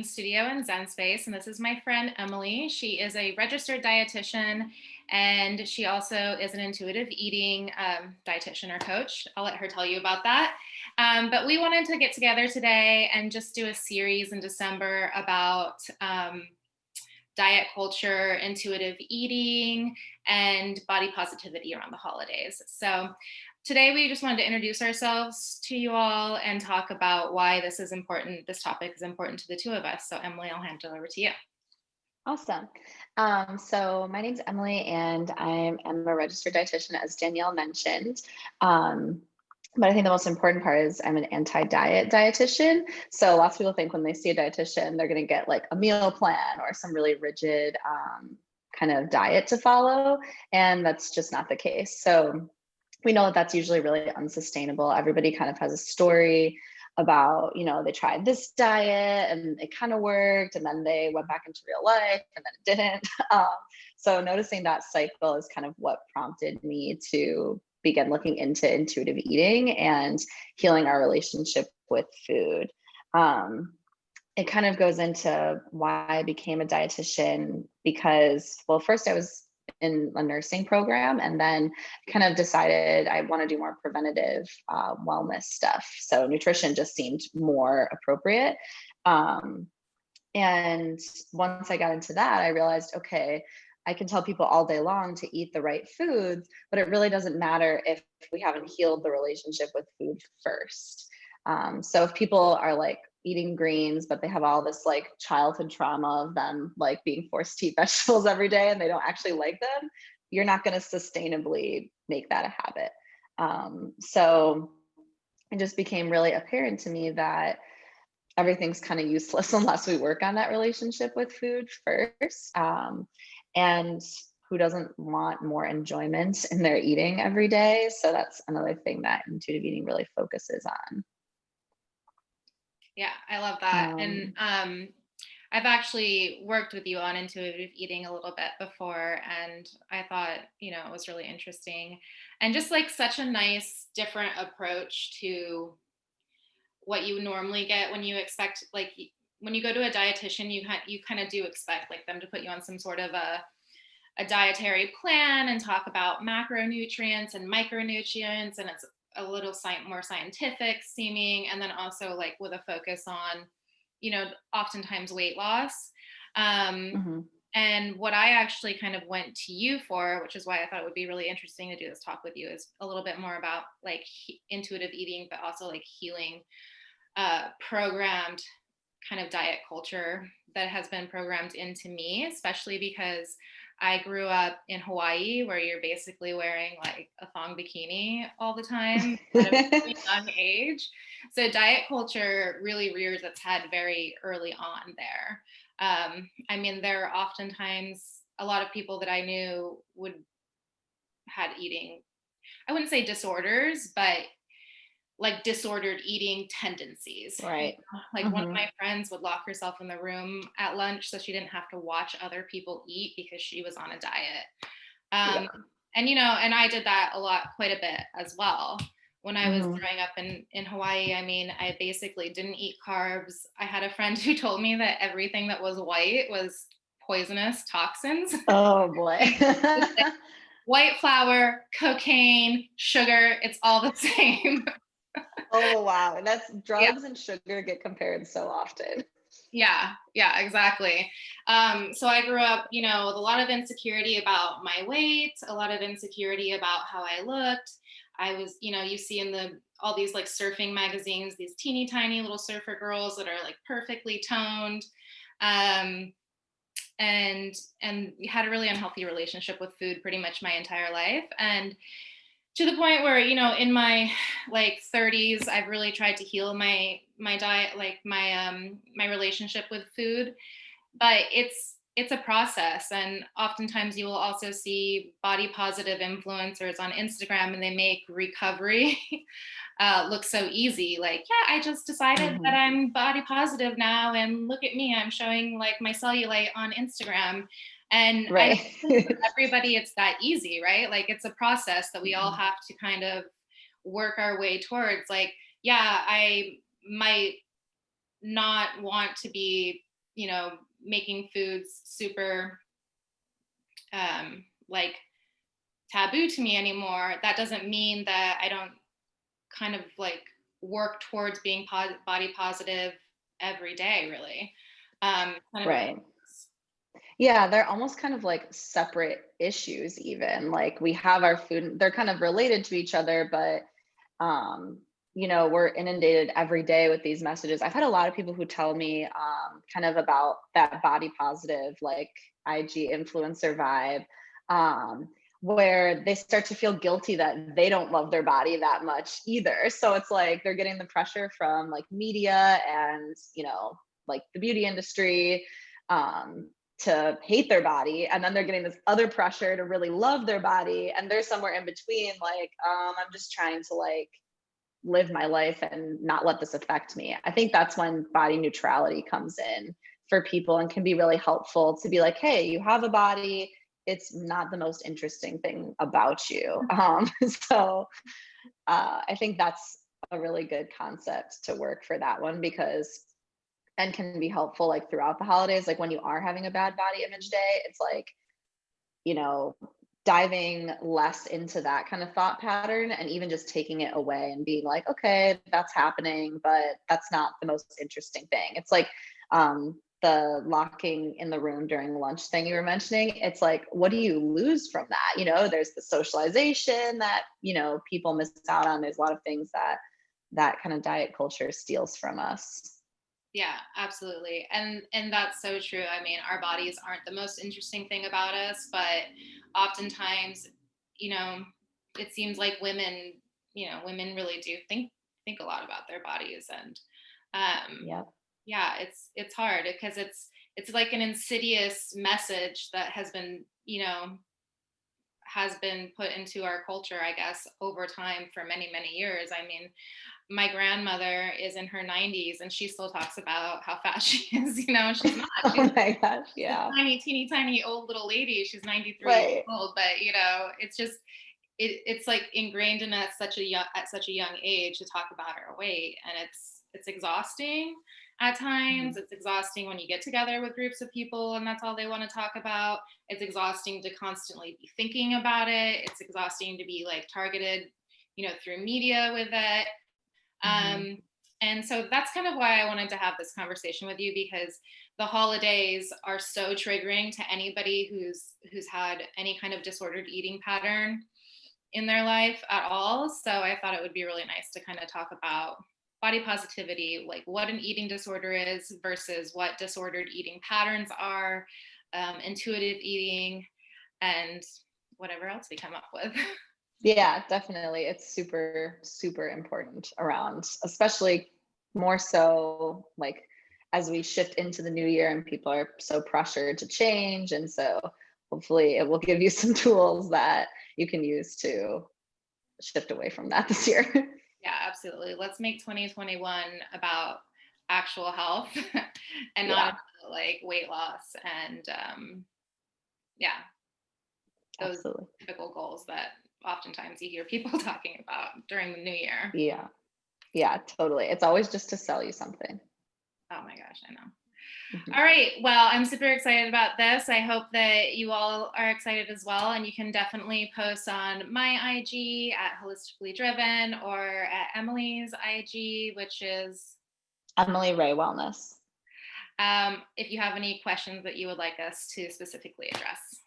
Studio and Zen Space, and this is my friend Emily. She is a registered dietitian, and she also is an intuitive eating dietitian or coach. I'll let her tell you about that. But we wanted to get together today and just do a series in December about diet culture, intuitive eating, and body positivity around the holidays. So today we just wanted to introduce ourselves to you all and talk about why this is important. This topic is important to the two of us. So Emily, I'll hand it over to you. Awesome. So my name's Emily, and I'm a registered dietitian, as Danielle mentioned. But I think the most important part is I'm an anti-diet dietitian. So lots of people think when they see a dietitian, they're going to get like a meal plan or some really rigid kind of diet to follow. And that's just not the case. So we know that that's usually really unsustainable. Everybody kind of has a story about, they tried this diet and it kind of worked, and then they went back into real life and then it didn't. So noticing that cycle is kind of what prompted me to begin looking into intuitive eating and healing our relationship with food. It kind of goes into why I became a dietitian because, well, first I was in a nursing program, and then kind of decided I want to do more preventative wellness stuff. So nutrition just seemed more appropriate. And once I got into that, I realized, okay, I can tell people all day long to eat the right foods, but it really doesn't matter if we haven't healed the relationship with food first. So if people are like eating greens, but they have all this like childhood trauma of them like being forced to eat vegetables every day and they don't actually like them, you're not going to sustainably make that a habit. So it just became really apparent to me that everything's kind of useless unless we work on that relationship with food first. And who doesn't want more enjoyment in their eating every day? So that's another thing that intuitive eating really focuses on. Yeah, I love that. And I've actually worked with you on intuitive eating a little bit before, and I thought, it was really interesting and just like such a nice, different approach to what you normally get when you expect, like when you go to a dietitian, you kind of do expect like them to put you on some sort of a dietary plan and talk about macronutrients and micronutrients, and it's a little more scientific seeming, and then also like with a focus on oftentimes weight loss. And what I actually kind of went to you for, which is why I thought it would be really interesting to do this talk with you, is a little bit more about like intuitive eating, but also like healing programmed kind of diet culture that has been programmed into me, especially because I grew up in Hawaii, where you're basically wearing like a thong bikini all the time at a very young age. So diet culture really rears its head very early on there. I mean, there are oftentimes a lot of people that I knew had eating, I wouldn't say disorders, but like disordered eating tendencies. Right. Like one of my friends would lock herself in the room at lunch so she didn't have to watch other people eat because she was on a diet. And, and I did that quite a bit as well. When I was growing up in Hawaii, I mean, I basically didn't eat carbs. I had a friend who told me that everything that was white was poisonous toxins. Oh boy. White flour, cocaine, sugar, it's all the same. Oh, wow. That's drugs and sugar get compared so often. Yeah, exactly. So I grew up, with a lot of insecurity about my weight, a lot of insecurity about how I looked. I was, you see in all these like surfing magazines, these teeny tiny little surfer girls that are like perfectly toned. And had a really unhealthy relationship with food pretty much my entire life. And to the point where, in my like 30s, I've really tried to heal my diet, like my relationship with food, but it's a process. And oftentimes you will also see body positive influencers on Instagram, and they make recovery look so easy. Like, yeah, I just decided that I'm body positive now, and look at me, I'm showing like my cellulite on Instagram. And I don't think for everybody it's that easy, right? Like it's a process that we all have to kind of work our way towards. Like, yeah, I might not want to be making foods super like taboo to me anymore, that doesn't mean that I don't kind of like work towards being body positive every day, really. Kind of a Right. Yeah, they're almost kind of like separate issues even. Like we have our food, they're kind of related to each other, but we're inundated every day with these messages. I've had a lot of people who tell me kind of about that body positive, like IG influencer vibe, um, where they start to feel guilty that they don't love their body that much either. So it's like they're getting the pressure from like media and, like the beauty industry. To hate their body, and then they're getting this other pressure to really love their body, and they're somewhere in between, like I'm just trying to like live my life and not let this affect me. I think that's when body neutrality comes in for people and can be really helpful to be like, hey, you have a body, it's not the most interesting thing about you. So I think that's a really good concept to work for that one, because and can be helpful like throughout the holidays. Like when you are having a bad body image day, it's like, you know, diving less into that kind of thought pattern and even just taking it away and being like, okay, that's happening, but that's not the most interesting thing. It's like the locking in the room during lunch thing you were mentioning. It's like, what do you lose from that? There's the socialization that, people miss out on. There's a lot of things that kind of diet culture steals from us. Yeah, absolutely. And that's so true. I mean, our bodies aren't the most interesting thing about us, but oftentimes, you know, it seems like women really do think a lot about their bodies. And um Yep. yeah, it's hard because it's like an insidious message that has been put into our culture, I guess, over time for many, many years. I mean, my grandmother is in her 90s and she still talks about how fat she is. She's not. She's Oh my gosh. this Yeah. tiny, teeny, tiny old little lady. She's 93 years Right. old, but it's just it's like ingrained in us at such a young age to talk about her weight, and it's exhausting at times. Mhm. It's exhausting when you get together with groups of people and that's all they want to talk about. It's exhausting to constantly be thinking about it. It's exhausting to be like targeted, through media with it. Mhm. um, and so that's kind of why I wanted to have this conversation with you, because the holidays are so triggering to anybody who's had any kind of disordered eating pattern in their life at all. So I thought it would be really nice to kind of talk about body positivity, like what an eating disorder is versus what disordered eating patterns are, intuitive eating, and whatever else we come up with. Yeah, definitely. It's super, super important around, especially more so like as we shift into the new year and people are so pressured to change. And so hopefully it will give you some tools that you can use to shift away from that this year. Yeah, absolutely. Let's make 2021 about actual health and not Yeah, about, like weight loss and yeah, those absolutely. typical goals that oftentimes you hear people talking about during the new year. Yeah, yeah, totally. It's always just to sell you something. Oh my gosh, I know. Mhm. All right. Well, I'm super excited about this. I hope that you all are excited as well. And you can definitely post on my IG at Holistically Driven or at Emily's IG, which is, Emily Rae Wellness. if you have any questions that you would like us to specifically address.